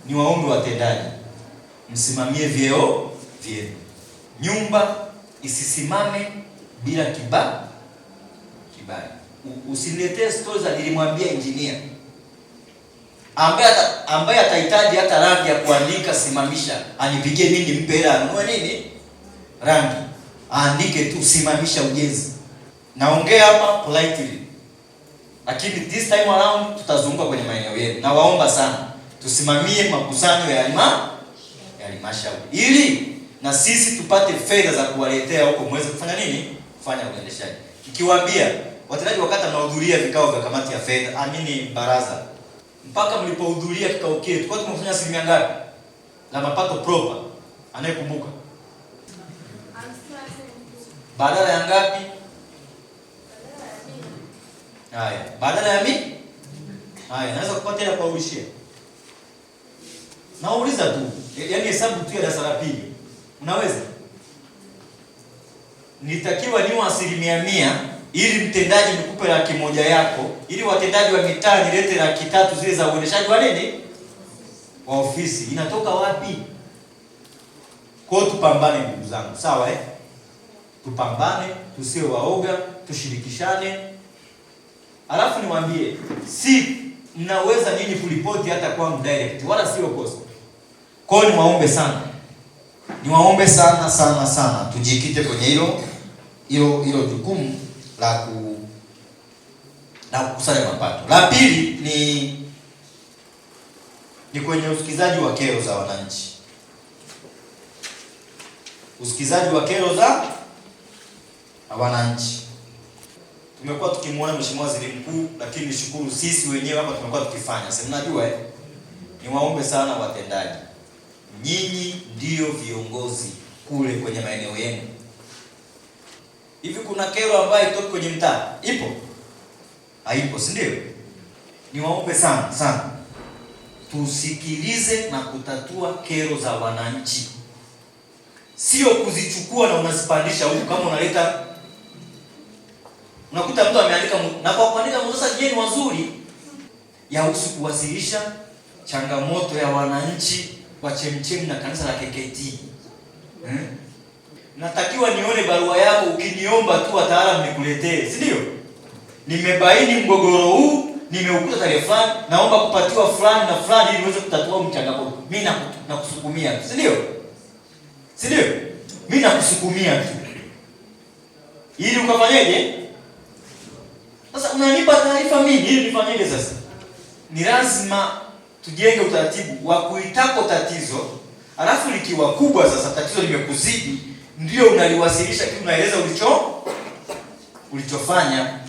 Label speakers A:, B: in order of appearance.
A: ni waombe watendaji, msimamie vyeo vyenu. Nyumba isisimame bila kibali. Usiniletee stories za nilimwambia engineer ambaye atahitaji hata rangi ya kuandika, simamisha, anipigie mimi nimpe hela anunue nini rangi, aandike tu simamisha ujenzi. Naongea hapa politely, lakini this time around tutazunguka kwenye maeneo yetu. Na waomba sana tusimamie makusanyo ya halmashauri ili na sisi tupate fedha za kuwaletea huko muweze kufanya nini, kufanya uendeshaji. Nikiwaambia watendaji wakati mnahudhuria vikao vya kamati ya fedha, baraza, mpaka mlipohudhuria kikao kile tulikuwa tumefanya asilimia ngapi la mapato proper? Anayekumbuka? Badala ya ngapi? Haya, badala ya haya, naweza kupata hela kwa urishia. Nauliza tu, yaani hesabu tu ya darasa la pili. Unaweza? Nitakiwa niwe 100% ili mtendaji nikupe 100,000 yako, ili watendaji wa mitaa nilete 300,000 zile za uendeshaji wa nini? Wa ofisi. Inatoka wapi? Kwa hiyo tupambane ndugu zangu, sawa Tupambane, tusiwe waoga, tushirikishane. Alafu niwaambie, si mnaweza nini kuripoti hata kwangu direct, wala sio kosa. Kwa hiyo niwaombe sana tujikite kwenye hilo jukumu la kukusanya mapato. La pili ni kwenye usikizaji wa kero za wananchi. Usikizaji wa kero za wananchi. Tumekuwa tukimuona Mheshimiwa Waziri Mkuu, lakini nishukuru sisi wenyewe hapa tumekuwa tukifanya. Sasa mnajua niwaombe sana watendaji. Nyinyi ndio viongozi kule kwenye maeneo yenu. Hivi kuna kero ambayo itoki kwenye mtaa? Ipo? Haipo, si ndio? Niwaombe sana tusikilize na kutatua kero za wananchi. Sio kuzichukua na unazipandisha huku kama unaleta. Unakuta mtu ameandika na kwa kuandika sasa jeni wazuri ya usu kuwasilisha changamoto ya wananchi wa Chemchem na kanisa la KKT. Natakiwa nione barua yako ukiniomba tu wataalamu nikuletee, si ndio? Nimebaini mgogoro huu, nimeukuta tarehe fulani, naomba kupatiwa fulani na fulani ili niweze kutatua mchangamoto. Mimi nakusukumia tu, si ndio? Si ndio? Mimi nakusukumia tu. Ili ukafanyeje? Sasa unanipa taarifa mimi ili nifanyeje sasa? Ni lazima tujenge utaratibu wa kuitako tatizo, alafu likiwa kubwa sasa tatizo limekuzidi, ndio unaliwasilisha, unaeleza ulichofanya.